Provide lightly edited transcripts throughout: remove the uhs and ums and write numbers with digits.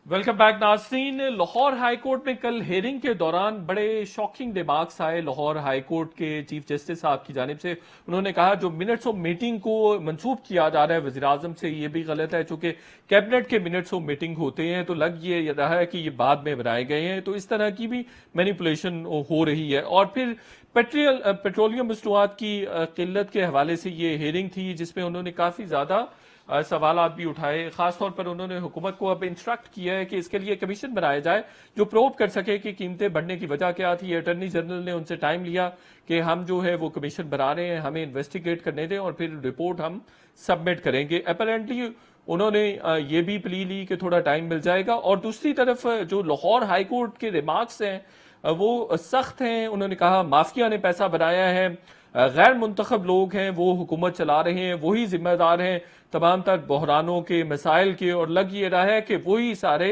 Welcome back नाज़रीन। Lahore high court में कल हेयरिंग के दौरान बड़े शॉकिंग रिमार्क्स आए लाहौर हाई कोर्ट के चीफ जस्टिस साहब की जानिब से। उन्होंने कहा जो मिनट्स ऑफ मीटिंग को मंसूब किया जा रहा है वज़ीर आज़म से, ये भी गलत है, चूंकि कैबिनेट के मिनट्स ऑफ मीटिंग होते हैं तो लग ये रहा है कि ये बाद में बनाए गए हैं, तो इस तरह की भी मैनिपुलेशन हो रही है। और फिर पेट्रोलियम मसनूआत की किल्लत के हवाले से ये हेयरिंग थी जिसमें उन्होंने काफ़ी ज़्यादा सवालात भी उठाए। खासतौर पर उन्होंने हुकूमत को अब इंस्ट्रक्ट किया है कि इसके लिए कमीशन बनाया जाए जो प्रोब कर सके कि कीमतें बढ़ने की वजह क्या थी। अटर्नी जनरल ने उनसे टाइम लिया कि हम जो है वो कमीशन बना रहे हैं, हमें इन्वेस्टिगेट करने दें और फिर रिपोर्ट हम सबमिट करेंगे। अपेरेंटली उन्होंने ये भी प्ली ली कि थोड़ा टाइम मिल जाएगा। और दूसरी तरफ जो लाहौर हाईकोर्ट के रिमार्क्स हैं वो सख्त हैं। उन्होंने कहा माफिया ने पैसा बनाया है, गैर मुंतखब लोग हैं वो हुकूमत चला रहे हैं, वही जिम्मेदार हैं तमाम तर बहरानों के मसाइल के, और लग ये रहा है कि वही सारे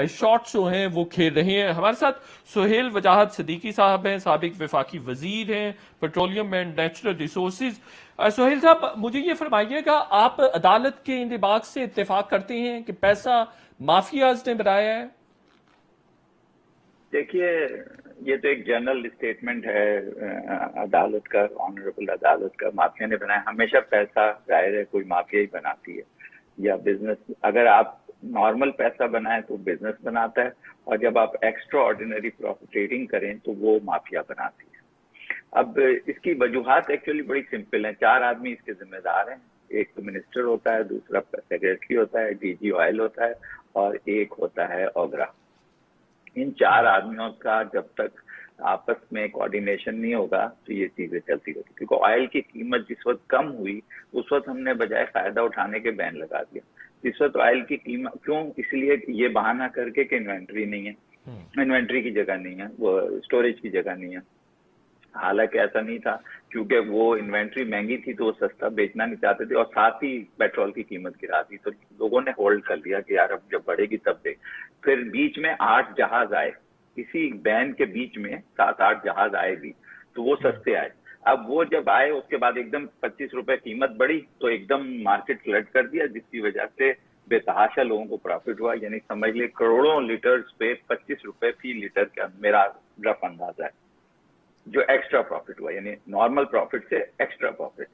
शॉट्स जो हैं वो खेल रहे हैं। हमारे साथ सुहेल वजाहत सिद्दीकी साहब हैं, साबिक वफाकी वजीर हैं petroleum and natural resources. Suhail साहब, मुझे ये फरमाइएगा, आप अदालत के इन रिमार्क्स से इत्तेफाक करते हैं कि पैसा माफियाज ने बनाया है? देखिए, ये तो एक जनरल स्टेटमेंट है अदालत का, ऑनरेबल अदालत का। माफिया ने बनाया, हमेशा पैसा जाहिर है कोई माफिया ही बनाती है, या बिजनेस। अगर आप नॉर्मल पैसा बनाए तो बिजनेस बनाता है, और जब आप एक्स्ट्रा ऑर्डिनरी प्रॉफिटेटिंग करें तो वो माफिया बनाती है। अब इसकी वजूहात एक्चुअली बड़ी सिंपल हैं। 4 आदमी इसके जिम्मेदार हैं। एक तो मिनिस्टर होता है, दूसरा सेक्रेटरी होता है, डीजी ऑयल होता है, और एक होता है ओगरा। इन 4 आदमियों का जब तक आपस में कोऑर्डिनेशन नहीं होगा तो ये चीजें चलती रहती। क्योंकि ऑयल की कीमत जिस वक्त कम हुई उस वक्त हमने बजाय फायदा उठाने के बैन लगा दिया। इस वक्त ऑयल की कीमत क्यों? इसलिए ये बहाना करके कि इन्वेंट्री नहीं है, इन्वेंट्री की जगह नहीं है, वो स्टोरेज की जगह नहीं है। हालांकि ऐसा नहीं था, क्योंकि वो इन्वेंट्री महंगी थी तो वो सस्ता बेचना नहीं चाहते थे, और साथ ही पेट्रोल की कीमत गिरा दी, तो लोगों ने होल्ड कर लिया कि यार अब जब बढ़ेगी तब देख। फिर बीच में 8 जहाज आए, इसी बैन के बीच में 7-8 जहाज आए भी, तो वो सस्ते आए। अब वो जब आए उसके बाद एकदम 25 रुपए कीमत बढ़ी तो एकदम मार्केट फ्लड कर दिया, जिसकी वजह से बेतहाशा लोगों को प्रॉफिट हुआ। यानी समझ लिए करोड़ों लीटर्स पे 25 रुपए फी लीटर का मेरा रफ अंदाजा है जो एक्स्ट्रा प्रॉफिट हुआ, यानी नॉर्मल प्रॉफिट से extra profit.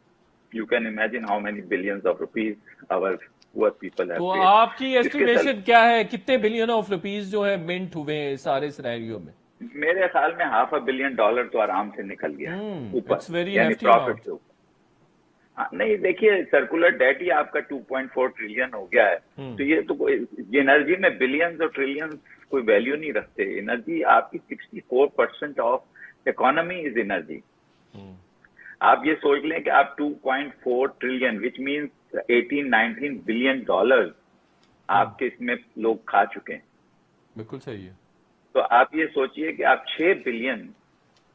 You can imagine how many billions of rupees our poor people have to paid. आपकी इसके एस्टिमेशन क्या है, कितने बिलियन ऑफ रुपीज जो है मिंट हुए हैं सारे सिनेरियो में? मेरे ख्याल में $500 बिलियन तो आराम से निकल गया ऊपर, इट्स वेरी यानी हेफ्टी प्रॉफिट अमाउंट। से ऊपर। हाँ, नहीं देखिए, सर्कुलर डेट ही आपका 2.4 ट्रिलियन हो गया है, तो ये तो कोई एनर्जी में बिलियंस और ट्रिलियंस कोई वैल्यू नहीं रखते। एनर्जी आपकी 64% ऑफ इकोनॉमी इज एनर्जी। आप ये सोच लें कि आप 2.4 trillion which means 18-19 billion dollar आपके इसमें लोग खा चुके हैं। बिल्कुल सही है। तो आप ये सोचिए कि आप 6 बिलियन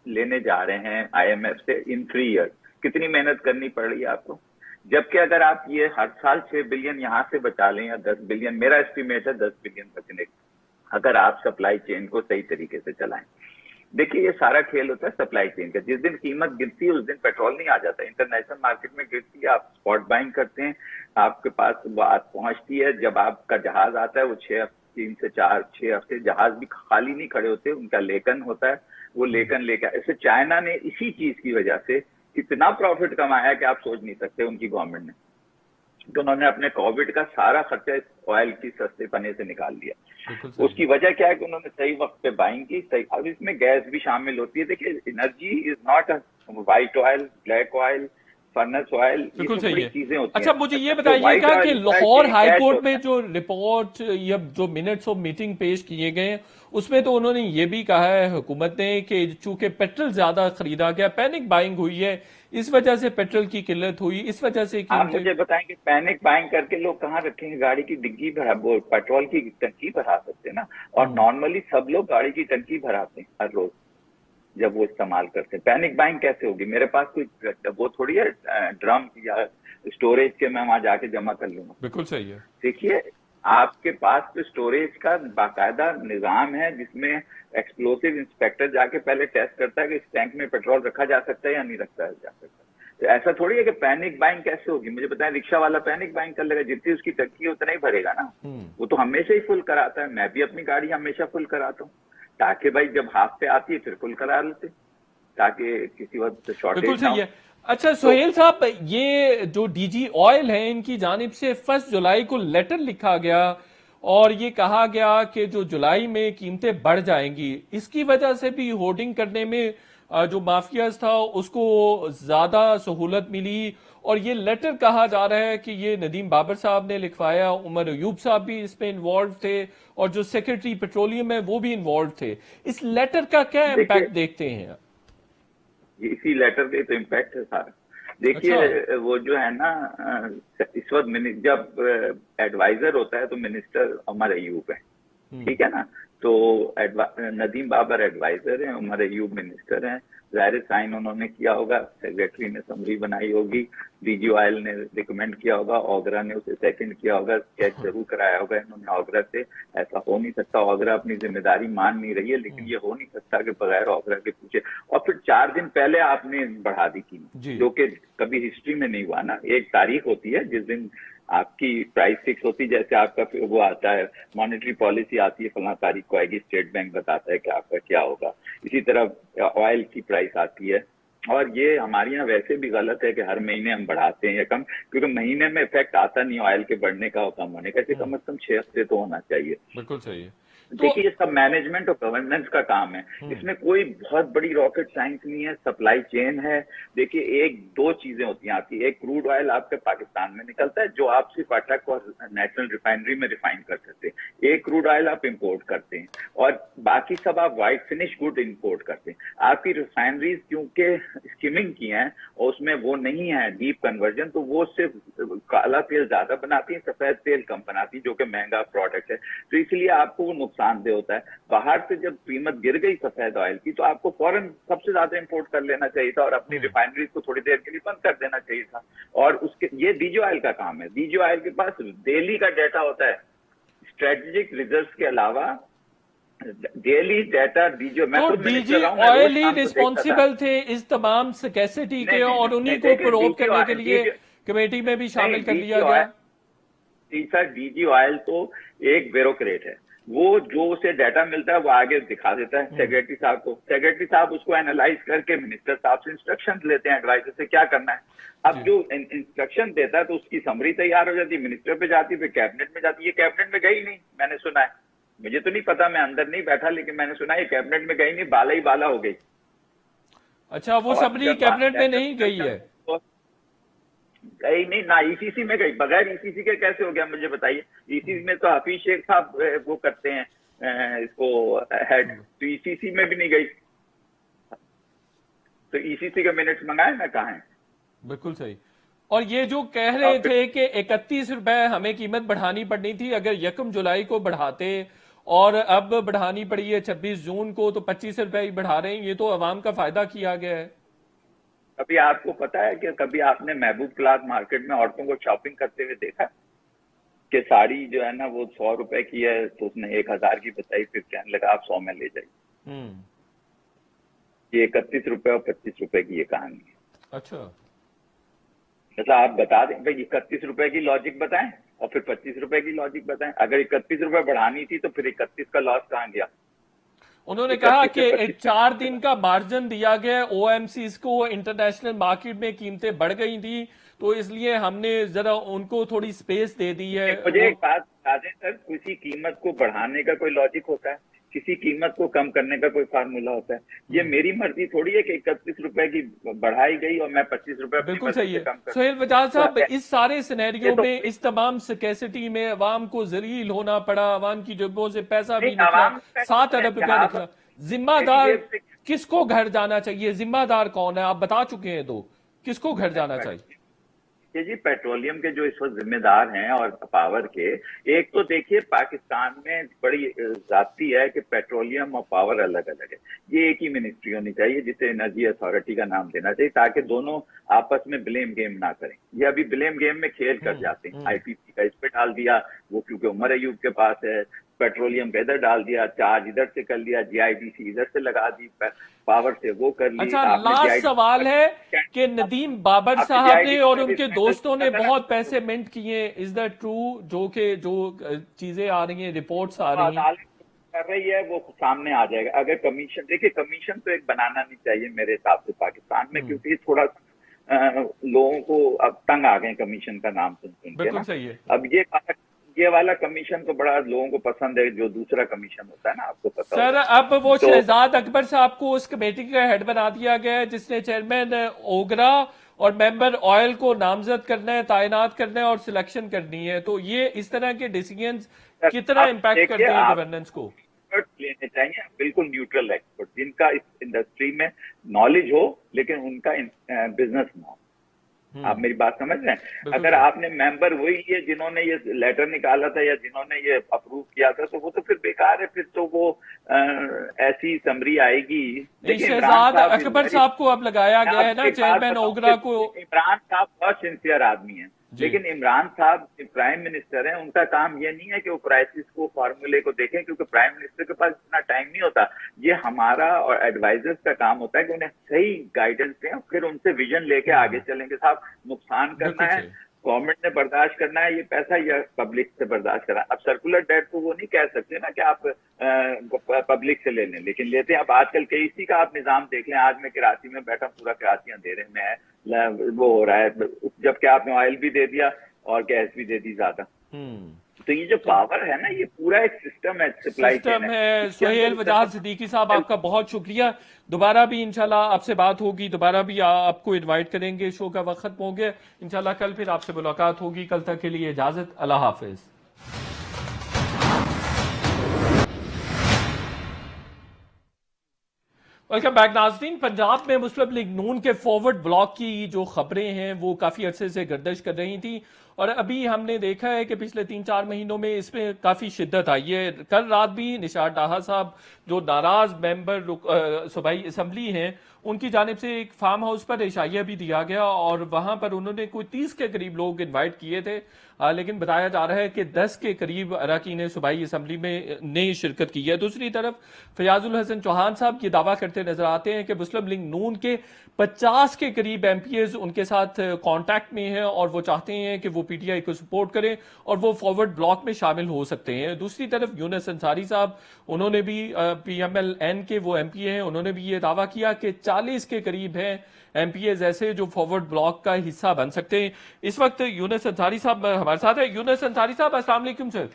लेने जा रहे हैं आईएमएफ से इन 3 ईयर। कितनी मेहनत करनी पड़ रही है आपको? जबकि अगर आप ये हर साल 6 बिलियन यहां से बचा लें, या 10 बिलियन, मेरा एस्टिमेट है 10 बिलियन बचने का, अगर आप सप्लाई चेन को सही तरीके से चलाएं। देखिए, ये सारा खेल होता है सप्लाई चेन का। जिस दिन कीमत गिरती है उस दिन पेट्रोल नहीं आ जाता। इंटरनेशनल मार्केट में गिरती है, आप स्पॉट बाइंग करते हैं, आपके पास बात पहुंचती है। जब आपका जहाज आता है वो 3 से 6 हफ्ते जहाज भी खाली नहीं खड़े होते, उनका लेकन होता है, वो लेकन लेकर। ऐसे चाइना ने इसी चीज की वजह से इतना प्रॉफिट कमाया कि आप सोच नहीं सकते। उनकी गवर्नमेंट ने, तो उन्होंने अपने कोविड का सारा खर्चा ऑयल की सस्ते पने से निकाल लिया। उसकी वजह क्या है कि उन्होंने सही वक्त पे बाइंग की, सही। अब इसमें गैस भी शामिल होती है। देखिए, energy is not a white oil, black oil, furnace oil, ये बिल्कुल सब सही बड़ी है। चीजें होती अच्छा, हैं। मुझे ये जो व्हाइट बताइएगा कि ऑयल होता है लाहौर ये हाई कैश कोर्ट होता में है। जो रिपोर्ट या जो मिनट्स ऑफ मीटिंग पेश किए गए उसमें तो उन्होंने ये भी कहा है हुकूमत ने कि चूंकि पेट्रोल ज्यादा खरीदा गया, पैनिक बाइंग हुई है, इस वजह से पेट्रोल की किल्लत हुई, इस वजह से आप कीमतें। मुझे बताएं कि पैनिक बाइंग करके लोग कहाँ रखेंगे? गाड़ी की डिग्गी भरा, वो पेट्रोल की टंकी भरा सकते हैं ना। और नॉर्मली सब लोग गाड़ी की टंकी भराते हैं हर रोज जब वो इस्तेमाल करते हैं। पैनिक बाइंग कैसे होगी? मेरे पास कोई वो थोड़ी है ड्रम या स्टोरेज के मैं वहां जाके जमा कर लूंगा। बिल्कुल सही है। देखिए, आपके पास तो स्टोरेज का बाकायदा निजाम है जिसमें एक्सप्लोसिव इंस्पेक्टर जाके पहले टेस्ट करता है कि इस टैंक में पेट्रोल रखा जा सकता है या नहीं रखा जा सकता। तो ऐसा थोड़ी है कि पैनिक बाइंग कैसे होगी, मुझे बताएं, रिक्शा वाला पैनिक बाइंग कर लेगा, जितनी उसकी टंकी है उतना ही भरेगा ना। वो तो हमेशा ही फुल कराता है, मैं भी अपनी गाड़ी हमेशा फुल कराता हूँ, ताकि भाई जब हाफ पे आती है फिर फुल करा लेते, ताकि किसी वक्त बिल्कुल शॉर्टेज ना सही हो। है। अच्छा तो सोहेल साहब, ये जो डीजी ऑयल है इनकी जानिब से 1 जुलाई को लेटर लिखा गया और ये कहा गया कि जो जुलाई में कीमतें बढ़ जाएंगी, इसकी वजह से भी होर्डिंग करने में जो माफियाज था उसको ज्यादा सहूलत मिली। और ये लेटर कहा जा रहा है कि ये नदीम बाबर साहब ने लिखवाया, उमर अयूब साहब भी इसमें इन्वॉल्व थे और जो सेक्रेटरी पेट्रोलियम है वो भी इन्वॉल्व थे। इस लेटर का क्या देखिए, इम्पैक्ट देखते हैं? इसी लेटर के तो इम्पैक्ट है सारा। अच्छा। देखिए वो जो है ना, इस वक्त जब एडवाइजर होता है तो मिनिस्टर उमर अयूब है, ठीक है ना। तो नदीम बाबर एडवाइजर है, उमर अयूब मिनिस्टर हैं। जाहिर साइन उन्होंने किया होगा, सेक्रेटरी ने समरी बनाई होगी, डीजी ऑयल ने रिकमेंड किया होगा, ओगरा ने उसे सेकंड किया होगा, चेक जरूर कराया होगा इन्होंने ओगरा से। ऐसा हो नहीं सकता, ओगरा अपनी जिम्मेदारी मान नहीं रही है, लेकिन ये हो नहीं सकता कि बगैर ओगरा के पूछे। और फिर 4 दिन पहले आपने बढ़ा दी कीमत, जी। जो कि कभी हिस्ट्री में नहीं हुआ ना। एक तारीख होती है जिस दिन आपकी प्राइस फिक्स होती, जैसे आपका वो आता है मॉनेटरी पॉलिसी आती है, फला तारीख को आएगी, स्टेट बैंक बताता है कि आपका क्या होगा। इसी तरह ऑयल की प्राइस आती है। और ये हमारे यहाँ वैसे भी गलत है कि हर महीने हम बढ़ाते हैं या कम, क्योंकि महीने में इफेक्ट आता नहीं ऑयल के बढ़ने का और कम होने का, इसे कम से कम 6 हफ्ते तो होना चाहिए। बिल्कुल सही है। तो देखिए ये सब मैनेजमेंट और गवर्नेंस का काम है, इसमें कोई बहुत बड़ी रॉकेट साइंस नहीं है, सप्लाई चेन है। देखिए एक दो चीजें होती हैं आपकी, एक क्रूड ऑयल आपके पाकिस्तान में निकलता है जो आप सिर्फ अटक और नेशनल रिफाइनरी में रिफाइन कर सकते हैं, एक क्रूड ऑयल आप इंपोर्ट करते हैं, और बाकी सब आप व्हाइट फिनिश गुड इंपोर्ट करते हैं। आपकी रिफाइनरीज क्योंकि स्किमिंग की हैं और उसमें वो नहीं है डीप कन्वर्जन, तो वो सिर्फ काला तेल ज्यादा बनाती है, सफेद तेल कम बनाती है, जो कि महंगा प्रोडक्ट है, तो इसलिए आपको वो नुकसानदेह होता है। बाहर से जब कीमत गिर गई सफेद ऑयल की, तो आपको फौरन सबसे ज्यादा इंपोर्ट कर लेना चाहिए था और अपनी रिफाइनरीज को थोड़ी देर के लिए बंद कर देना चाहिए था। और उसके ये डीजी ऑयल का काम है, डीजी ऑयल के पास डेली का डाटा होता है, स्ट्रेटेजिक रिजर्व के अलावा डेली डाटा डीजी, मैं तो खुद डीजी मिनिस्टर रहा हूं, मैं रोज ऑयल ही शाम को देखता था। रिस्पॉन्सिबल थे इस तमाम स्कैसिटी नहीं के, नहीं और नहीं, उन्हीं नहीं को देखिए प्रोब डीजी करने के ऑयल, लिए कमेटी में भी नहीं शामिल कर डीजी लिया गया। ऑयल, सर डीजी ऑयल तो एक ब्यूरोक्रेट है, वो जो उसे डाटा मिलता है वो आगे दिखा देता है सेक्रेटरी साहब को, सेक्रेटरी साहब उसको एनालाइज करके मिनिस्टर साहब से इंस्ट्रक्शन लेते हैं, एडवाइजर से क्या करना है। अब जी। जो इंस्ट्रक्शन देता है तो उसकी समरी तैयार हो जाती है, मिनिस्टर पे जाती है, फिर कैबिनेट में जाती है। ये कैबिनेट में गई नहीं, मैंने सुना है, मुझे तो नहीं पता, मैं अंदर नहीं बैठा, लेकिन मैंने सुना है ये कैबिनेट में गई नहीं, बाला ही बाला हो गई। अच्छा, वो और सबरी जब कैबिनेट में नहीं गई इंस्ट्रक्शन है? गई नहीं ना, ईसीसी में गई, बगैर ईसीसी के कैसे हो गया मुझे बताइए। ईसीसी में तो हफीज शेख साहब वो करते हैं इसको हेड, तो ईसीसी में भी नहीं गई, तो ईसीसी के मिनट्स मंगाए ना, कहाँ है। बिल्कुल सही। और ये जो कह और रहे फिर थे कि 31 रुपए हमें कीमत बढ़ानी पड़नी थी अगर 1 जुलाई को बढ़ाते, और अब बढ़ानी पड़ी है 26 जून को, तो 25 रुपए ही बढ़ा रहे हैं, ये तो अवाम का फायदा किया गया है। कभी आपको पता है कि कभी आपने महबूब क्लॉथ मार्केट में औरतों को शॉपिंग करते हुए देखा कि साड़ी जो है ना वो 100 रुपए की है तो उसने 1000 की बताई, फिर कहने लगा आप 100 में ले जाइए। हम्म। ये 31 रुपए और 25 रुपए की ये कहानी है। अच्छा। मतलब आप बता दें भाई, 31 रुपए की लॉजिक बताएं और फिर 25 रुपए की लॉजिक बताएं। अगर 31 रुपए बढ़ानी थी तो फिर 31 का लॉस कहाँ गया? उन्होंने कहा 31 से कि 25 4 दिन का मार्जिन दिया गया ओएमसीज को, इंटरनेशनल मार्केट में कीमतें बढ़ गई थी तो इसलिए हमने जरा उनको थोड़ी स्पेस दे दी है मुझे वो। एक बात बता दें सर, किसी कीमत को बढ़ाने का कोई लॉजिक होता है, किसी कीमत को कम करने का कोई फार्मूला होता है? ये मेरी मर्जी थोड़ी है कि 31 रुपए की बढ़ाई गई और मैं 25 रुपए अपनी बिल्कुल मर्जी सही से है। कम कर सोहेल वजाज साहब, दूं। इस सारे ये सिनेरियो तो में, इस तमाम स्कैसिटी में अवाम को जलील होना पड़ा, अवाम की जेबों से पैसा नहीं, भी निकला, आवाम का 7 नहीं है अरब कि रुपया आप निकला। मेरी जिम्मेदार जेब से किसको घर जाना चाहिए? जिम्मेदार कौन है? आप बता चुके हैं, तो किसको घर जाना चाहिए? ये जी पेट्रोलियम के जो इस वक्त जिम्मेदार हैं और पावर के, एक तो देखिए पाकिस्तान में बड़ी जाती है कि पेट्रोलियम और पावर अलग अलग है, ये एक ही मिनिस्ट्री होनी चाहिए जिसे एनर्जी अथॉरिटी का नाम देना चाहिए, ताकि दोनों आपस में ब्लेम गेम ना करें। ये अभी ब्लेम गेम में खेल कर जाते हैं, आईपीसी का इस पे डाल दिया, वो क्योंकि उमर अयूब के पास है, पेट्रोलियम का इधर डाल दिया, चार्ज इधर से कर लिया, जीआईडीसी इधर से लगा दी, पावर से वो कर ली। अच्छा, आपने लास्ट सवाल है कि जीआईडीसी नदीम बाबर आपने साहब ने जीआईडीसी और का उनके बिजनेस दोस्तों ने किया था ना, बहुत तो पैसे मिंट किए, इज दैट ट्रू? जो चीजें आ रही हैं, रिपोर्ट्स आ रही हैं। अदालत कर रही है वो सामने आ जाएगा। अगर कमीशन, देखिए कमीशन तो एक बनाना नहीं चाहिए मेरे हिसाब से पाकिस्तान में, हम्म, क्योंकि थोड़ा लोगों को अब तंग आ गए कमीशन का नाम सुन सुन के बिल्कुल ना। सही है। अब ये वाला कमीशन तो बड़ा लोगों को पसंद है, जो दूसरा कमीशन होता है ना, आपको पता सर, होगा। अब वो तो शहजाद अकबर साहब को उस कमेटी का हेड बना दिया गया है जिसने चेयरमैन ओगरा और मेंबर ऑयल को नामजद करना है, तैनात करना है और सिलेक्शन करनी है। तो ये इस तरह के डिसीजंस कितना आप इम्पैक्ट देखिए, करते हैं आप गवर्नेंस को? एक्सपर्ट लेने चाहिए, बिल्कुल न्यूट्रल एक्सपर्ट, जिनका इस इंडस्ट्री में नॉलेज हो लेकिन उनका बिजनेस ना हो। आप हम्म, मेरी बात समझ रहे हैं? बिल्कुल अगर सही। आपने मेंबर वही लिए जिन्होंने ये लेटर निकाला था या जिन्होंने ये अप्रूव किया था, तो वो तो फिर बेकार है। फिर तो वो ऐसी समरी आएगी। नहीं, देखिए इमरान शहजाद साहब इज अकबर वेरी, साहब को अब लगाया मैं गया है आपको ना एक बात चेयरमैन बताऊं ओगरा को। कि इमरान साहब बहुत सिंसियर आदमी है, जी। लेकिन इमरान साहब प्राइम मिनिस्टर हैं, उनका काम ये नहीं है कि वो क्राइसिस को, फार्मूले को देखें, क्योंकि प्राइम मिनिस्टर के पास इतना टाइम नहीं होता। ये हमारा और एडवाइजर्स का काम होता है कि उन्हें सही गाइडेंस दें, फिर उनसे विजन लेके आगे चलेंगे। साहब, नुकसान करना बिल्कुल है, सही। गवर्नमेंट ने बर्दाश्त करना है ये पैसा, या पब्लिक से बर्दाश्त करना है। अब सर्कुलर डेट तो वो नहीं कह सकते ना कि आप पब्लिक से ले लें, लेकिन लेते हैं। अब आजकल केईसी का आप निजाम देख लें। आज मैं कराची में बैठा, पूरा कराची अंधेरे में है, वो हो रहा है, जबकि आपने ऑयल भी दे दिया और गैस भी दे दी ज्यादा। हम्म। तो ये जो तो पावर है ना, ये पूरा एक सिस्टम है, सप्लाई चेन सिस्टम है, है। इसके सुहेल अंदर वजाहत सिद्दीकी साहब, आपका बहुत शुक्रिया। दोबारा भी इंशाल्लाह आपसे बात होगी, दोबारा भी आपको इनवाइट करेंगे। शो का वक्त खत्म हो गया, इंशाल्लाह कल फिर आपसे मुलाकात होगी। कल तक के लिए इजाजत, अल्लाह हाफिज। वेलकम बैक नाज़रीन। पंजाब में मुस्लिम लीग नून के फॉरवर्ड ब्लॉक की जो खबरें हैं वो काफी अरसे से गर्दिश कर रही थी, और अभी हमने देखा है कि पिछले 3-4 महीनों में इसमें काफी शिद्दत आई है। कल रात भी निशात डाहा साहब, जो नाराज मेंबर सूबाई असम्बली हैं, उनकी जानिब से एक फार्म हाउस पर इशाइया भी दिया गया और वहां पर उन्होंने कोई 30 के करीब लोग इनवाइट किए थे, लेकिन बताया जा रहा है कि 10 के करीब अरकान सूबाई असम्बली में ने शिरकत की है। दूसरी तरफ फयाजुल हसन चौहान साहब ये दावा करते नजर आते हैं कि मुस्लिम लीग नून के 50 के करीब एमपीएज उनके साथ कांटेक्ट में हैं और वो चाहते हैं कि वो पीटीआई को सपोर्ट करें और वो फॉरवर्ड ब्लॉक में शामिल हो सकते हैं। दूसरी तरफ यूनुस अंसारी साहब, उन्होंने भी पीएमएलएन के वो एमपीए हैं, उन्होंने भी ये दावा किया कि 40 के करीब हैं एमपीएज ऐसे जो फॉरवर्ड ब्लॉक का हिस्सा बन सकते हैं। इस वक्त यूनुस अंसारी साहब हमारे साथ है। यूनुस अंसारी साहब, अस्सलाम वालेकुम सर।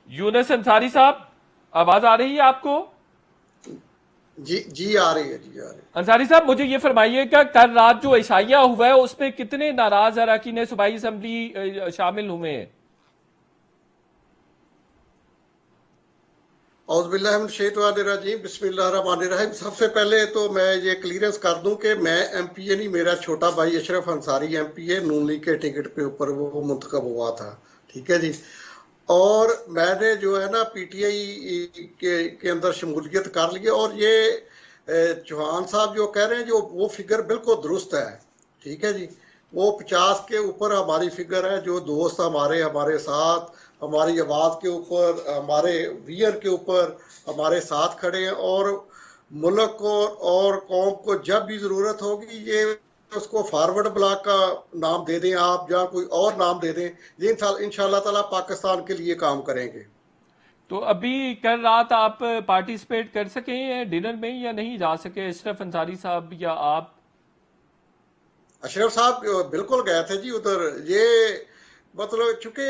यूनुस अंसारी साहब, आवाज आ रही है आपको? जी जी आ रही है, जी आ रही है। अंसारी साहब, मुझे ये फरमाइएगा, कल रात जो इशाइया हुआ है उसमें कितने नाराज अरकान सूबाई असम्बली शामिल हुए हैं? औज़ुबिल्लाहिमिनश्शैतानिर्रजीम, बिस्मिल्लाहिर्रहमानिर्रहीम। सबसे पहले तो मैं ये क्लियरेंस कर दूं कि मैं एमपीए नहीं, मेरा छोटा भाई अशरफ अंसारी एमपीए नून लीग के टिकट पे ऊपर वो मुंतखब हुआ था। ठीक है जी। और मैंने जो है ना पीटीआई के अंदर शमूलियत कर ली, और ये चौहान साहब जो कह रहे हैं, जो वो फिगर बिल्कुल दुरुस्त है। ठीक है जी। वो 50 के ऊपर हमारी फिगर है। जो दोस्त हमारे हमारे साथ, हमारी आवाज़ के ऊपर, हमारे विजन के ऊपर हमारे साथ खड़े हैं, और मुल्क को और कौम को जब भी ज़रूरत होगी, ये उसको फॉरवर्ड ब्लॉक का नाम दे दें आप, या कोई और नाम दे दें, ये इंशाल्लाह ताला पाकिस्तान के लिए काम करेंगे। तो अभी कल रात आप पार्टिसिपेट कर सके हैं डिनर में या नहीं जा सके, अशरफ अंसारी साहब या आप? अशरफ साहब बिल्कुल गए थे जी उधर। ये मतलब चूंकि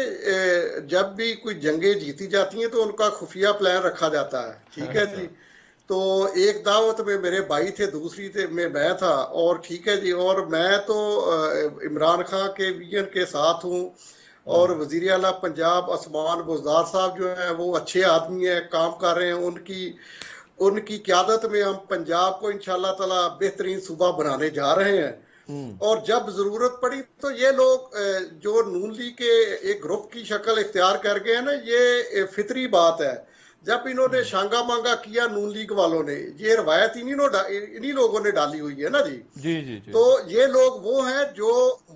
जब भी कोई जंगें जीती जाती हैं तो उनका खुफिया प्लान रखा जाता है। ठीक है जी। अच्छा। तो एक दावत में मेरे भाई थे, दूसरी थे में मैं था, और ठीक है जी। और मैं तो इमरान खान के विजन के साथ हूँ, और वजीर आला पंजाब उस्मान बुज़दार साहब जो हैं वो अच्छे आदमी हैं, काम कर रहे हैं। उनकी उनकी क़यादत में हम पंजाब को इंशाल्लाह ताला बेहतरीन सूबा बनाने जा रहे हैं। हम्म। और जब जरूरत पड़ी तो ये लोग जो नून लीग के एक ग्रुप की शक्ल इख्तियार कर गए हैं ना, ये फितरी बात है। जब इन्होंने शांगा मांगा किया नून लीग वालों ने, ये रवायत इन्हीं लोगों ने डाली हुई है ना जी। जी जी जी। तो ये लोग वो हैं जो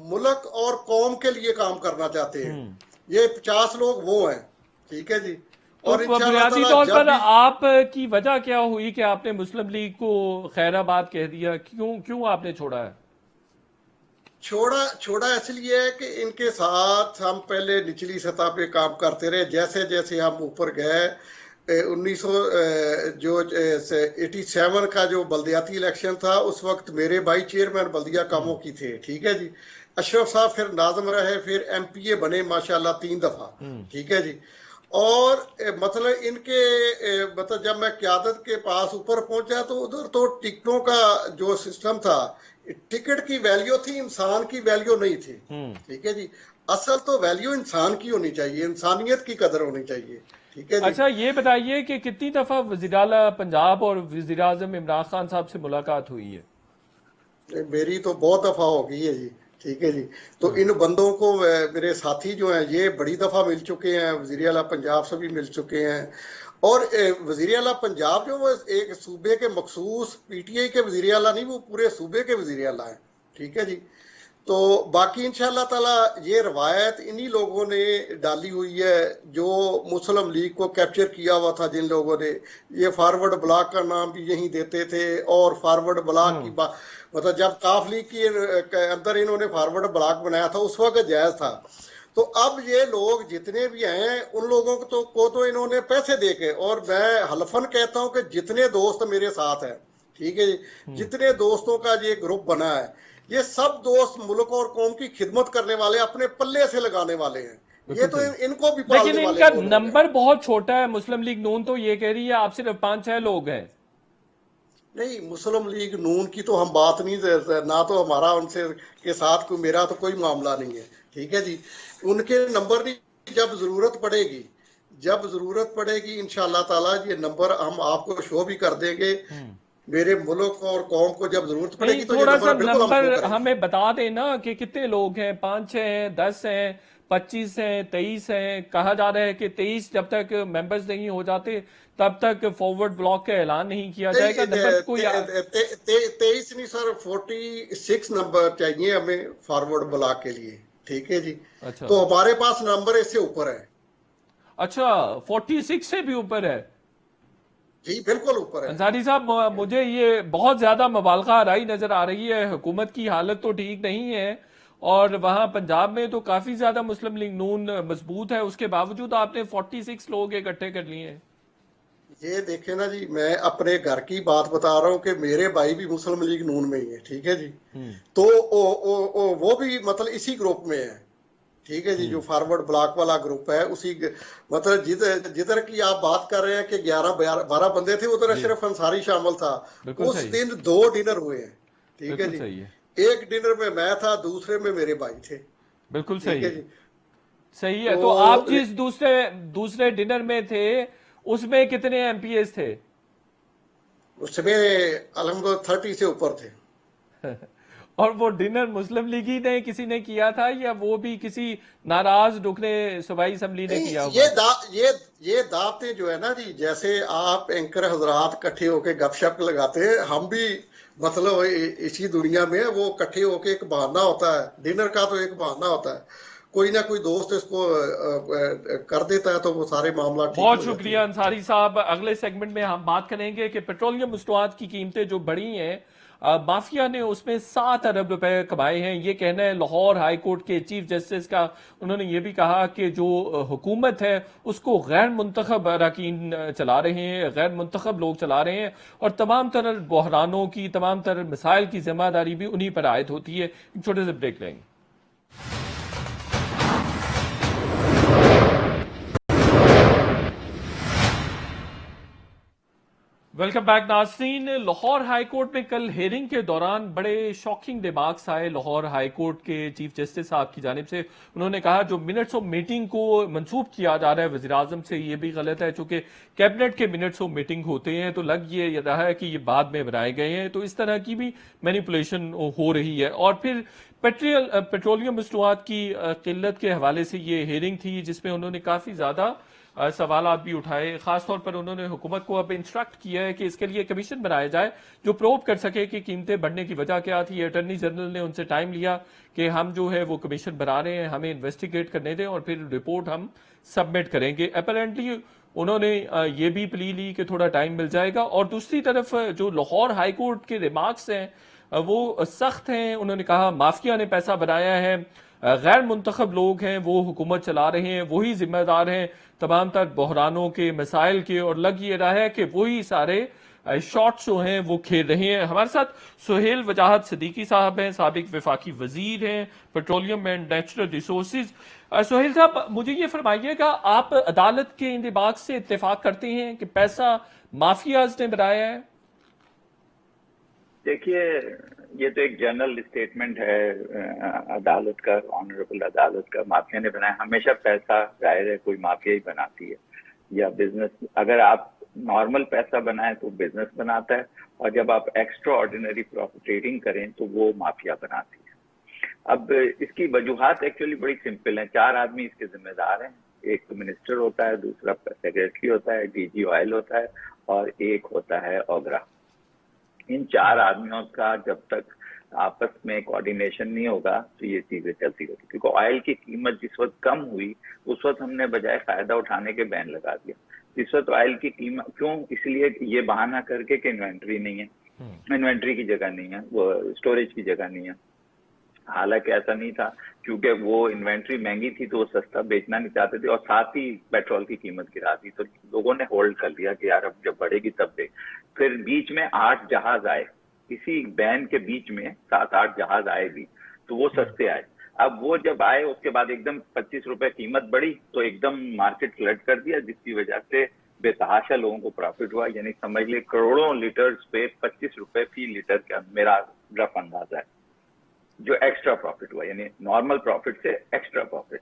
मुल्क और कौम के लिए काम करना चाहते हैं। ये 50 लोग वो हैं, ठीक है जी। तो और इंशाअल्लाह बुनियादी ताला तौर जब पर भी आपकी वजह क्या हुई कि आपने मुस्लिम लीग को खैराबाद कह दिया? क्यों क्यों आपने छोड़ा है? छोड़ा छोड़ा इसलिए है कि इनके साथ हम पहले निचली सतह पे काम करते रहे। जैसे जैसे हम ऊपर गए, 1900 जो 87 का जो बल्दियाती इलेक्शन था, उस वक्त मेरे भाई चेयरमैन बल्दिया कामों की थे, ठीक है जी। अशरफ साहब फिर नाज़िम रहे, फिर एमपीए बने माशाल्लाह 3 दफा, ठीक है जी। और मतलब इनके मतलब जब मैं क्यादत के पास ऊपर पहुंचा तो उधर तो टिकटों का जो सिस्टम था, टिकट की वैल्यू थी, इंसान की वैल्यू नहीं थी, ठीक है जी। असल तो वैल्यू इंसान की होनी चाहिए, इंसानियत की कदर होनी चाहिए, ठीक है जी। अच्छा, ये बताइए कि कितनी दफा वज़ीर आला पंजाब और वज़ीर आज़म इमरान खान साहब से मुलाकात हुई है? मेरी तो बहुत दफा हो गई है जी, ठीक है जी। तो इन बंदों को मेरे साथी जो हैं ये बड़ी दफा मिल चुके हैं, वजीर आला पंजाब से भी मिल चुके हैं। और वजीर आला पंजाब जो वो एक सूबे के मखसूस पीटीआई के वजीर आला नहीं, वो पूरे सूबे के वजीर आला है, ठीक है जी। तो बाकी इंशाल्लाह ताला ये रवायत इन्हीं लोगों ने डाली हुई है जो मुस्लिम लीग को कैप्चर किया हुआ था। जिन लोगों ने ये फॉरवर्ड ब्लॉक का नाम भी यही देते थे, और फॉरवर्ड ब्लॉक की मतलब जब काफ लीग के अंदर इन्होंने फॉरवर्ड ब्लॉक बनाया था उस वक्त जायज था। तो अब ये लोग जितने भी हैं उन लोगों को तो इन्होंने पैसे दे के, और मैं हलफन कहता हूं कि जितने दोस्त मेरे साथ हैं, ठीक है, जितने दोस्तों का ये ग्रुप बना है, ये सब दोस्त मुल्क और कौम की खिदमत करने वाले, अपने पल्ले से लगाने वाले हैं। ये तो इनको भी लेकिन पालने वाले इनका वो लोग हैं। नंबर बहुत छोटा है। मुस्लिम लीग नून तो ये कह रही है आप सिर्फ 5-6 लोग हैं। नहीं, मुस्लिम लीग नून की तो हम बात नहीं ना, तो हमारा उनसे के साथ कोई, मेरा तो कोई मामला नहीं है, ठीक है जी। उनके नंबर नहीं, जब जरूरत पड़ेगी, जब जरूरत पड़ेगी इंशाअल्लाह ताला ये नंबर हम आपको शो भी कर देंगे। मेरे मुल्क और कौम को जब जरूरत नहीं, पड़ेगी तो ये थोड़ा सा नंबर बिल्कुल हम शो नंबर करेंगे। हमें बता देना कि कितने लोग हैं। 5-6 हैं, 10 हैं, 25 हैं, 23 हैं? कहा जा रहा है कि 23 जब तक मेंबर्स नहीं हो जाते तब तक फॉरवर्ड ब्लॉक का ऐलान नहीं किया जाएगा। नंबर कोई 23 नहीं सर, 46 नंबर चाहिए हमें फॉरवर्ड ब्लॉक के लिए, ठीक है जी। अच्छा तो हमारे पास नंबर इससे ऊपर है अच्छा, 46 से भी ऊपर है? जी, बिल्कुल ऊपर है। अंसारी साहब, मुझे ये बहुत ज्यादा मुबालगा आराई नजर आ रही है। हुकूमत की हालत तो ठीक नहीं है, और वहां पंजाब में तो काफी ज्यादा मुस्लिम लीग नून मजबूत है, उसके बावजूद आपने 46 लोग इकट्ठे कर लिए हैं। ये देखे ना जी, मैं अपने घर की बात बता रहा हूँ कि मेरे भाई भी मुस्लिम लीग नून में ही है, ठीक है जी। तो वो भी मतलब इसी ग्रुप में है, ठीक है जी। जो फॉरवर्ड ब्लॉक वाला ग्रुप है उसी मतलब जिधर की आप बात कर रहे हैं कि 11-12 बंदे थे, उधर अशरफ अंसारी शामिल था। बिल्कुल उस सही, दिन 2 डिनर हुए हैं, ठीक है बिल्कुल जी। सही है, एक डिनर में मैं था, दूसरे में मेरे भाई थे, बिल्कुल ठीक सही है है। जी। सही है। तो आप तो जिस दूसरे दूसरे डिनर में थे उसमें कितने एमपीएस थे? उसमें अलहमदुलिल्लाह 30 से ऊपर थे। और वो डिनर मुस्लिम लीग ही ने किसी ने किया था, या वो भी किसी नाराज रुकने सूबाई असम्बली ने नहीं, किया हुआ था? ये दावतें जो है ना जी, जैसे आप एंकर हजरात इकट्ठे होके गपशप लगाते हैं, हम भी मतलब इसी दुनिया में वो इकट्ठे होके एक बहाना होता है, डिनर का तो एक बहाना होता है, कोई ना कोई दोस्त इसको कर देता है तो वो सारे मामला ठीक बहुत हो जाती शुक्रिया है। अंसारी साहब। अगले सेगमेंट में हम बात करेंगे कि पेट्रोलियम मसनूआत की कीमतें जो बढ़ी हैं, माफिया ने उसमें 7 अरब रुपए कमाए हैं, ये कहना है लाहौर हाई कोर्ट के चीफ जस्टिस का। उन्होंने ये भी कहा कि जो हुकूमत है उसको गैर मुंतखब अरकान चला रहे हैं, गैर मुंतखब लोग चला रहे हैं, और तमाम तरह बहरानों की, तमाम तरह मिसाइल की जिम्मेदारी भी उन्हीं पर आयद होती है। एक छोटे से ब्रेक लेंगे। वेलकम बैक नाज़रीन। लाहौर हाई कोर्ट में कल हेयरिंग के दौरान बड़े शॉकिंग रिमार्क्स आए लाहौर हाई कोर्ट के चीफ जस्टिस साहब की जानिब से। उन्होंने कहा जो मिनट्स ऑफ मीटिंग को मंसूब किया जा रहा है वज़ीर आज़म से, ये भी गलत है, चूंकि कैबिनेट के मिनट्स ऑफ मीटिंग होते हैं तो लग ये रहा है कि ये बाद में बनाए गए हैं। तो इस तरह की भी मैनिपुलेशन हो रही है। और फिर पेट्रोलियम मसनूआत की किल्लत के हवाले से ये हेयरिंग थी जिसमें उन्होंने काफ़ी ज़्यादा सवालात भी उठाए। खासतौर पर उन्होंने हुकूमत को अब इंस्ट्रक्ट किया है कि इसके लिए कमीशन बनाया जाए जो प्रोब कर सके कि कीमतें बढ़ने की वजह क्या थी। अटॉर्नी जनरल ने उनसे टाइम लिया कि हम जो है वो कमीशन बना रहे हैं, हमें इन्वेस्टिगेट करने दें और फिर रिपोर्ट हम सबमिट करेंगे। अपेरेंटली उन्होंने ये भी प्ली ली कि थोड़ा टाइम मिल जाएगा। और दूसरी तरफ जो लाहौर हाईकोर्ट के रिमार्क्स हैं वो सख्त हैं। उन्होंने कहा माफिया ने पैसा बनाया है, गैर मुंतखब लोग हैं वो हुकूमत चला रहे हैं, वही जिम्मेदार हैं तमाम तर बहरानों के मसाइल के, और लग ये रहा है कि वही सारे शॉट्स जो हैं वो खेल रहे हैं। हमारे साथ सुहेल वजाहत सिद्दीकी साहब हैं, साबिक वफाकी वजीर हैं petroleum and natural resources. Suhail साहब, मुझे ये फरमाइएगा, आप अदालत के इंतबाक से इत्तेफाक करते हैं कि पैसा माफियाज ने बनाया है? देखिए, ये तो एक जनरल स्टेटमेंट है अदालत का, ऑनरेबल अदालत का। माफिया ने बनाया, हमेशा पैसा जाहिर है कोई माफिया ही बनाती है, या बिजनेस। अगर आप नॉर्मल पैसा बनाए तो बिजनेस बनाता है, और जब आप एक्स्ट्रा ऑर्डिनरी प्रॉफिटेटिंग करें तो वो माफिया बनाती है। अब इसकी वजूहात एक्चुअली बड़ी सिंपल हैं। 4 आदमी इसके जिम्मेदार हैं। एक तो मिनिस्टर होता है, दूसरा सेक्रेटरी होता है, डीजी ऑयल होता है, और एक होता है ओगरा। इन 4 आदमियों का जब तक आपस में कोऑर्डिनेशन नहीं होगा तो ये चीजें चलती रहती। क्योंकि ऑयल की कीमत जिस वक्त कम हुई उस वक्त हमने बजाय फायदा उठाने के बैन लगा दिया। इस वक्त ऑयल की कीमत क्यों? इसलिए ये बहाना करके कि इन्वेंट्री नहीं है, इन्वेंट्री की जगह नहीं है, वो स्टोरेज की जगह नहीं है। हालांकि ऐसा नहीं था, क्योंकि वो इन्वेंट्री महंगी थी तो वो सस्ता बेचना नहीं चाहते थे, और साथ ही पेट्रोल की कीमत गिरा दी। तो लोगों ने होल्ड कर लिया कि यार अब जब बढ़ेगी तब देख। फिर बीच में 8 जहाज आए, इसी बैन के बीच में 7-8 जहाज आए भी, तो वो सस्ते आए। अब वो जब आए उसके बाद एकदम 25 रुपए कीमत बढ़ी तो एकदम मार्केट फ्लड कर दिया, जिसकी वजह से बेतहाशा लोगों को प्रॉफिट हुआ। यानी समझ लिए करोड़ों लीटर्स पे 25 रुपए फी लीटर का मेरा रफ अंदाजा है जो एक्स्ट्रा प्रॉफिट हुआ, यानी नॉर्मल प्रॉफिट से extra profit.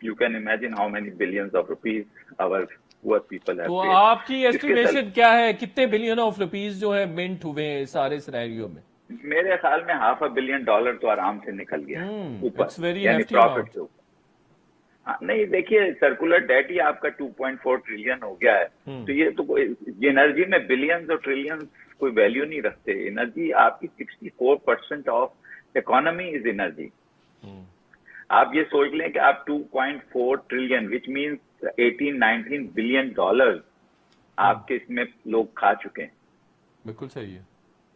You can imagine how many billions of rupees our poor people have to paid. आपकी एस्टिमेशन क्या है, कितने बिलियन ऑफ रुपीज जो है मिंट हुए हैं सारे सिनेरियो में? मेरे ख्याल में $500 बिलियन तो आराम से निकल गया ऊपर, यानी प्रॉफिट से ऊपर। हाँ, नहीं देखिए, सर्कुलर डेट ही आपका 2.4 ट्रिलियन हो गया है। तो ये तो कोई एनर्जी में बिलियंस और ट्रिलियंस कोई वैल्यू नहीं रखते। एनर्जी आपकी 64% ऑफ इकोनॉमी इज एनर्जी। आप ये सोच लें कि आप 2.4 trillion which means 18-19 billion dollar आपके इसमें लोग खा चुके हैं। बिल्कुल सही है।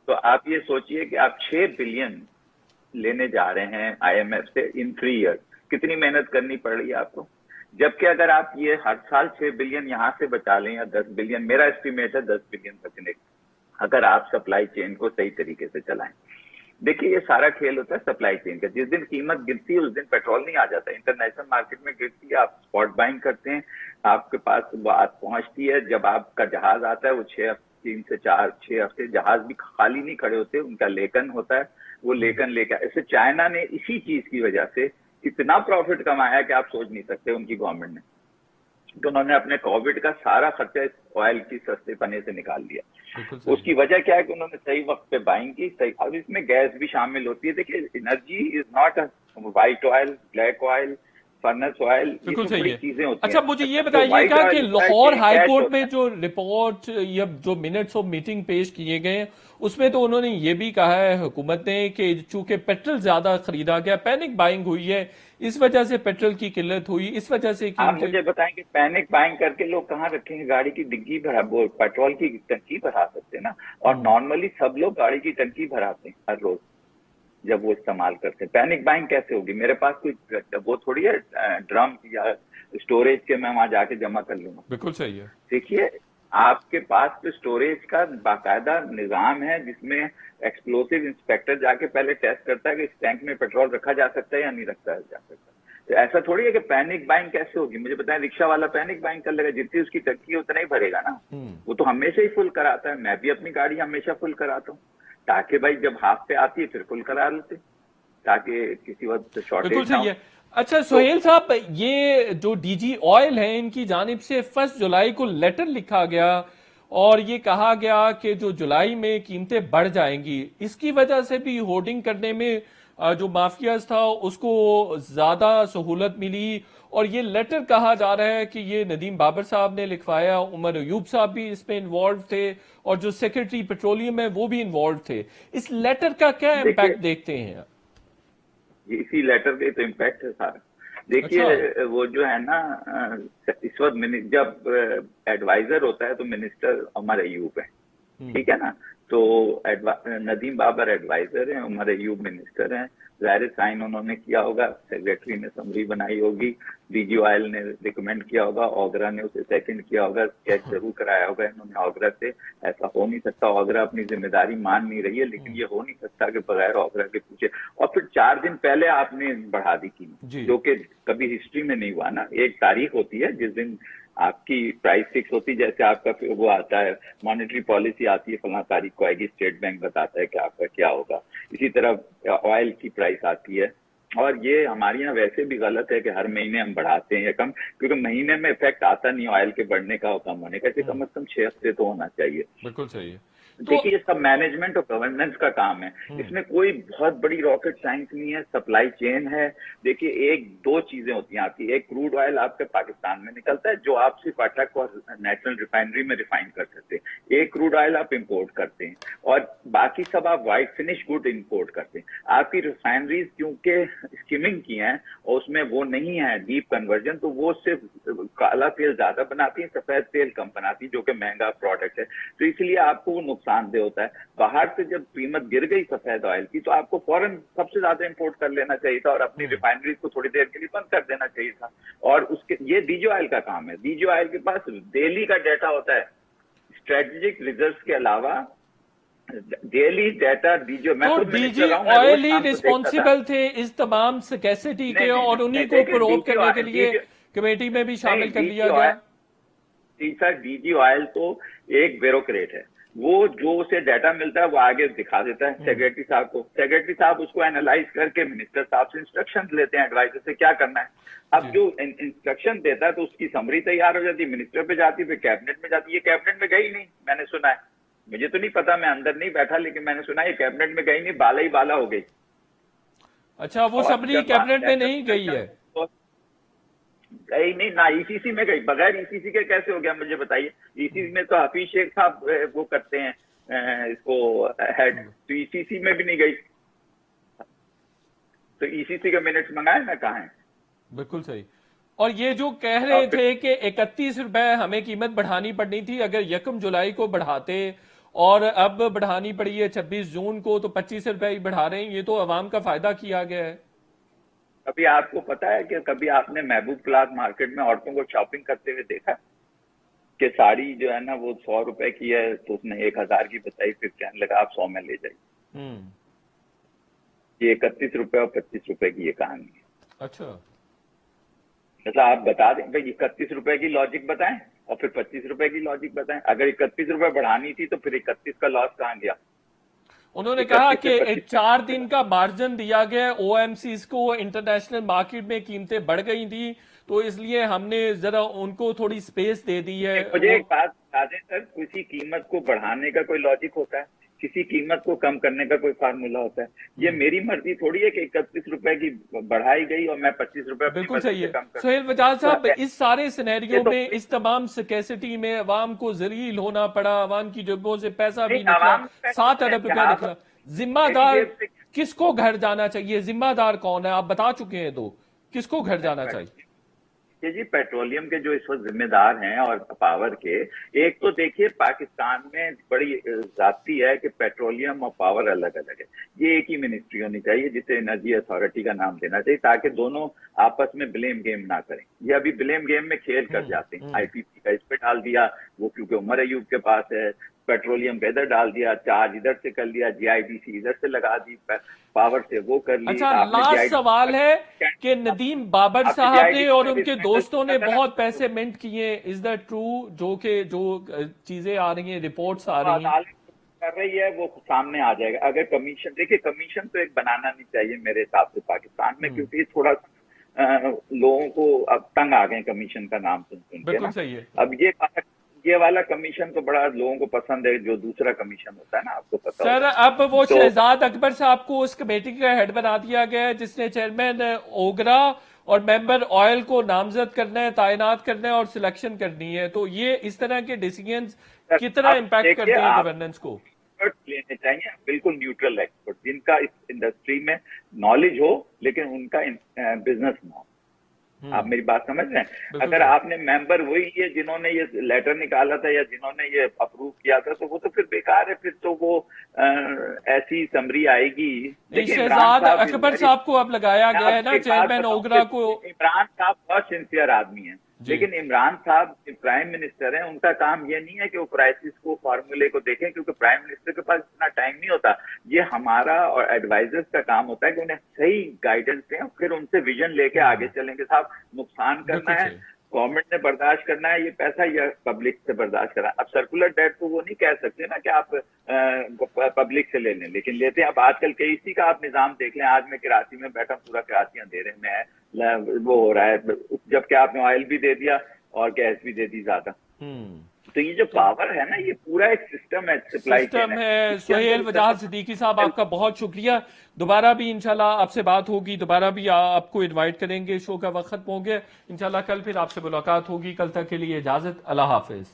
तो आप ये सोचिए कि आप 6 बिलियन लेने जा रहे हैं IMF से इन 3 ईयर। कितनी मेहनत करनी पड़ रही है आपको? जबकि अगर आप ये हर साल 6 बिलियन यहां से बचा लें, या 10 बिलियन, मेरा एस्टिमेट है 10 बिलियन बचने, अगर आप सप्लाई चेन को सही तरीके से चलाएं। देखिए, ये सारा खेल होता है सप्लाई चेन का। जिस दिन कीमत गिरती है उस दिन पेट्रोल नहीं आ जाता। इंटरनेशनल मार्केट में गिरती है, आप स्पॉट बाइंग करते हैं, आपके पास बात पहुंचती है। जब आपका जहाज आता है वो 3 से 4-6 हफ्ते जहाज भी खाली नहीं खड़े होते, उनका लेकन होता है, वो लेकन लेकर। ऐसे चाइना ने इसी चीज की वजह से इतना प्रॉफिट कमाया कि आप सोच नहीं सकते। उनकी गवर्नमेंट ने, तो उन्होंने अपने कोविड का सारा खर्चा ऑयल की सस्ते पने से निकाल लिया। उसकी वजह क्या है कि उन्होंने सही वक्त पे बाइंग की, सही। अब इसमें गैस भी शामिल होती है। देखिए, energy is not white oil, black oil, furnace oil, बिल्कुल सही है। चीजें होती अच्छा, मुझे ये बताइएगा कि लाहौर हाईकोर्ट में जो रिपोर्ट या जो मिनट्स ऑफ मीटिंग पेश किए गए उसमें तो उन्होंने ये भी कहा है हुकूमत ने कि चूंकि पेट्रोल ज्यादा खरीदा गया, पैनिक बाइंग हुई है, इस वजह से पेट्रोल की किल्लत हुई, इस वजह से। आप मुझे बताएं कि पैनिक बाइंग करके लोग कहाँ रखेंगे? गाड़ी की डिग्गी भरा, पेट्रोल की टंकी भरा सकते हैं ना। और नॉर्मली सब लोग गाड़ी की टंकी भराते हैं हर रोज जब वो इस्तेमाल करते हैं। पैनिक बाइंग कैसे होगी? मेरे पास कोई वो थोड़ी है ड्रम या स्टोरेज के मैं वहां जाके जमा कर लूंगा। बिल्कुल सही है। देखिए, आपके पास तो स्टोरेज का बाकायदा निजाम है जिसमें एक्सप्लोसिव इंस्पेक्टर जाके पहले टेस्ट करता है कि इस टैंक में पेट्रोल रखा जा सकता है या नहीं रखा जा सकता। तो ऐसा थोड़ी है कि पैनिक बाइंग कैसे होगी? मुझे बताएं, रिक्शा वाला पैनिक बाइंग कर लेगा, जितनी उसकी टंकी उतना ही भरेगा ना। वो तो हमेशा ही फुल कराता है। मैं भी अपनी गाड़ी हमेशा फुल कराता हूँ, ताकि भाई जब हाफ पे आती है फिर फुल करा लेते, ताकि किसी वक्त शॉर्टेज ना हो। अच्छा सुहेल साहब, ये जो डीजी ऑयल है इनकी जानिब से 1 जुलाई को लेटर लिखा गया और ये कहा गया कि जो जुलाई में कीमतें बढ़ जाएंगी, इसकी वजह से भी होर्डिंग करने में जो माफियाज था उसको ज्यादा सहूलत मिली। और ये लेटर कहा जा रहा है कि ये नदीम बाबर साहब ने लिखवाया, उमर अयूब साहब भी इसमें इन्वॉल्व थे और जो सेक्रेटरी पेट्रोलियम है वो भी इन्वॉल्व थे। इस लेटर का क्या देखिए, इम्पैक्ट देखते हैं? इसी लेटर के तो इम्पैक्ट है सारा। अच्छा। देखिए, वो जो है ना, इस वक्त जब एडवाइजर होता है तो मिनिस्टर उमर अयूब है, ठीक है ना। तो नदीम बाबर एडवाइजर हैं, उमर अयूब मिनिस्टर हैं। जाहिर साइन उन्होंने किया होगा, सेक्रेटरी ने समरी बनाई होगी, डीजी ऑयल ने रिकमेंड किया होगा, ओगरा ने उसे सेकंड किया होगा, चेक जरूर कराया होगा इन्होंने ओगरा से। ऐसा हो नहीं सकता, ओगरा अपनी जिम्मेदारी मान नहीं रही है, लेकिन ये हो नहीं सकता कि बगैर ओगरा के पूछे। और फिर 4 दिन पहले आपने बढ़ा दी कीमत, जो कि कभी हिस्ट्री में नहीं हुआ ना। एक तारीख होती है जिस दिन आपकी प्राइस फिक्स होती है, जैसे आपका वो आता है मॉनेटरी पॉलिसी आती है, फला तारीख को आएगी, स्टेट बैंक बताता है कि आपका क्या होगा। इसी तरह ऑयल की प्राइस आती है। और ये हमारे यहाँ वैसे भी गलत है कि हर महीने हम बढ़ाते हैं या कम, क्योंकि महीने में इफेक्ट आता नहीं ऑयल के बढ़ने का और कम होने का। इसे कम से कम 6 हफ्ते तो होना चाहिए। बिल्कुल सही है। देखिए, ये सब मैनेजमेंट और गवर्नेंस का काम है, इसमें कोई बहुत बड़ी रॉकेट साइंस नहीं है, सप्लाई चेन है। देखिए, एक दो चीजें होती हैं आपकी। एक, क्रूड ऑयल आपके पाकिस्तान में निकलता है जो आप सिर्फ अटक और नेशनल रिफाइनरी में रिफाइन कर सकते हैं। एक क्रूड ऑयल आप इंपोर्ट करते हैं और बाकी सब आप व्हाइट फिनिश गुड इंपोर्ट करते हैं। आपकी रिफाइनरीज क्योंकि स्किमिंग की हैं और उसमें वो नहीं है डीप कन्वर्जन, तो वो सिर्फ काला तेल ज्यादा बनाती है, सफेद तेल कम बनाती है, जो कि महंगा प्रोडक्ट है। तो इसलिए आपको वो नुकसानदेह होता है। बाहर से जब कीमत गिर गई सफेद ऑयल की, तो आपको फौरन सबसे ज्यादा इंपोर्ट कर लेना चाहिए था और अपनी रिफाइनरीज को थोड़ी देर के लिए बंद कर देना चाहिए था। और उसके ये डीजी ऑयल का काम है। डीजी ऑयल के पास डेली का डाटा होता है, स्ट्रेटेजिक रिजर्व्स के अलावा डेली डाटा। तो डीजी ऑयल ही रिस्पॉन्सिबल थे इस तमाम स्कैसिटी के, और उन्हीं को प्रोब करने के लिए कमेटी में भी शामिल कर लिया गया। सर, डीजी ऑयल तो एक ब्यूरोक्रेट है, वो जो उसे डाटा मिलता है वो आगे दिखा देता है सेक्रेटरी साहब को। सेक्रेटरी साहब उसको एनालाइज करके मिनिस्टर साहब से इंस्ट्रक्शन लेते हैं, एडवाइजर से क्या करना है। अब जो इंस्ट्रक्शन देता है तो उसकी समरी तैयार हो जाती है, मिनिस्टर पे जाती है, फिर कैबिनेट में जाती है। ये कैबिनेट में गई नहीं, मैंने सुना है, मुझे तो नहीं पता, मैं अंदर नहीं बैठा, लेकिन मैंने सुना ये कैबिनेट में गई नहीं, बाला ही बाला हो गई। अच्छा, वो समरी कैबिनेट में नहीं गई है? गई नहीं ना, ईसीसी में गई। बगैर ईसीसी के कैसे हो गया मुझे बताइए। ईसीसी में तो हफीज शेख साहब वो करते हैं इसको हेड, तो ईसीसी में भी नहीं गई। तो ईसीसी के मिनट्स मंगाए ना, कहाँ है? बिल्कुल सही। और ये जो कह रहे थे कि 31 रुपए हमें कीमत बढ़ानी पड़नी थी अगर 1 जुलाई को बढ़ाते, और अब बढ़ानी पड़ी है 26 जून को, तो 25 रुपए ही बढ़ा रहे हैं। ये तो अवाम का फायदा किया गया है। कभी आपको पता है कि कभी आपने महबूब क्लॉथ मार्केट में औरतों को शॉपिंग करते हुए देखा कि साड़ी जो है ना वो 100 रुपए की है, तो उसने 1000 की बताई, फिर कहने लगा आप 100 में ले जाइए। ये 31 रुपए और 25 रुपए की ये कहानी है। अच्छा, मतलब आप बता दें भाई, 31 रुपए की लॉजिक बताएं और फिर 25 रुपए की लॉजिक बताएं। अगर 31 रुपए बढ़ानी थी तो फिर 31 का लॉस कहाँ गया? उन्होंने कहा कि 4 दिन का मार्जिन दिया गया ओएमसीज को, इंटरनेशनल मार्केट में कीमतें बढ़ गई थी, तो इसलिए हमने जरा उनको थोड़ी स्पेस दे दी है। मुझे एक बात बता दें सर, किसी कीमत को बढ़ाने का कोई लॉजिक होता है, किसी कीमत को कम करने का कोई फार्मूला होता है? ये मेरी मर्जी थोड़ी है कि 31 रुपए की बढ़ाई गई और मैं 25 रुपए बिल्कुल सही है। सोहेल वजाल साहब, इस सारे सिनेरियो में, इस तमाम स्कैसिटी में अवाम को जलील होना पड़ा, अवाम की जेबों से पैसा भी निकला, 7 अरब रुपया निकला। जिम्मेदार किसको घर जाना चाहिए? जिम्मेदार कौन है? आप बता चुके हैं, तो किसको घर जाना चाहिए? ये जी पेट्रोलियम के जो इस वक्त जिम्मेदार हैं और पावर के, एक तो देखिए पाकिस्तान में बड़ी जाती है कि पेट्रोलियम और पावर अलग अलग है। ये एक ही मिनिस्ट्री होनी चाहिए जिसे एनर्जी अथॉरिटी का नाम देना चाहिए, ताकि दोनों आपस में ब्लेम गेम ना करें। ये अभी ब्लेम गेम में खेल कर जाते हैं। आईपीसी का इस पे डाल दिया, वो क्योंकि उमर अयूब के पास है, पेट्रोलियम पे इधर डाल दिया, चार्ज इधर से कर लिया, जीआईडीसी इधर से लगा दी, पावर से वो कर ली। अच्छा, लास्ट सवाल है कि नदीम बाबर साहब ने और उनके दोस्तों ने बहुत पैसे मिंट किए, इज दैट ट्रू? जो चीजें आ रही हैं, रिपोर्ट्स आ रही हैं, कर रही है, वो सामने आ जाएगा। अगर कमीशन, देखिए कमीशन तो एक बनाना नहीं चाहिए मेरे हिसाब से पाकिस्तान में, क्योंकि थोड़ा लोगों को अब तंग आ गए कमीशन का नाम सुन के। बिल्कुल सही है। अब ये ये वाला कमीशन तो बड़ा लोगों को पसंद है, जो दूसरा कमीशन होता है ना, आपको पता सर होगा। अब वो तो शहजाद अकबर साहब को उस कमेटी का हेड बना दिया गया है जिसने चेयरमैन ओगरा और मेंबर ऑयल को नामजद करना है, तायनात करना है और सिलेक्शन करनी है। तो ये इस तरह के डिसीजंस कितना आप इम्पैक्ट देखिए, करते हैं आप गवर्नेंस को? एक्सपर्ट लेने चाहिए, बिल्कुल न्यूट्रल एक्सपर्ट, जिनका इस इंडस्ट्री में नॉलेज हो लेकिन उनका बिजनेस ना हो। आप मेरी बात समझ रहे हैं? बिल्कुल अगर सर। आपने मेंबर वही है जिन्होंने ये लेटर निकाला था या जिन्होंने ये अप्रूव किया था, तो वो तो फिर बेकार है, फिर तो वो ऐसी समरी आएगी। नहीं, देखिए, इमरान शहजाद साहब इज अकबर वेरी, साहब को अब लगाया मैं गया है ना आपको एक बात चेयरमैन बताऊं ओगरा को। कि इमरान साहब बहुत सिंसियर आदमी है, जी। लेकिन इमरान साहब प्राइम मिनिस्टर हैं, उनका काम ये नहीं है कि वो क्राइसिस को, फॉर्मूले को देखें, क्योंकि प्राइम मिनिस्टर के पास इतना टाइम नहीं होता। ये हमारा और एडवाइजर्स का काम होता है कि उन्हें सही गाइडेंस दें, फिर उनसे विजन लेके आगे चलेंगे। साहब, नुकसान करना बिल्कुल है, सही। गवर्नमेंट ने बर्दाश्त करना है ये पैसा, या पब्लिक से बर्दाश्त करना है। अब सर्कुलर डेट तो वो नहीं कह सकते ना कि आप पब्लिक से ले लें, लेकिन लेते हैं। अब आजकल केईसी का आप निजाम देख लें, आज मैं कराची में बैठा, पूरा कराची अंधेरे में है, वो हो रहा है, जबकि आपने ऑयल भी दे दिया और गैस भी दे दी ज्यादा। तो ये जो पावर है ना, ये पूरा एक सिस्टम है, सप्लाई चेन सिस्टम है। इसके सुहेल अंदर वजाहत सिद्दीकी साहब, आपका बहुत शुक्रिया। दोबारा भी इंशाल्लाह आपसे बात होगी, दोबारा भी आपको इनवाइट करेंगे। शो का वक्त खत्म हो गया, इंशाल्लाह कल फिर आपसे मुलाकात होगी। कल तक के लिए इजाजत, अल्लाह हाफिज।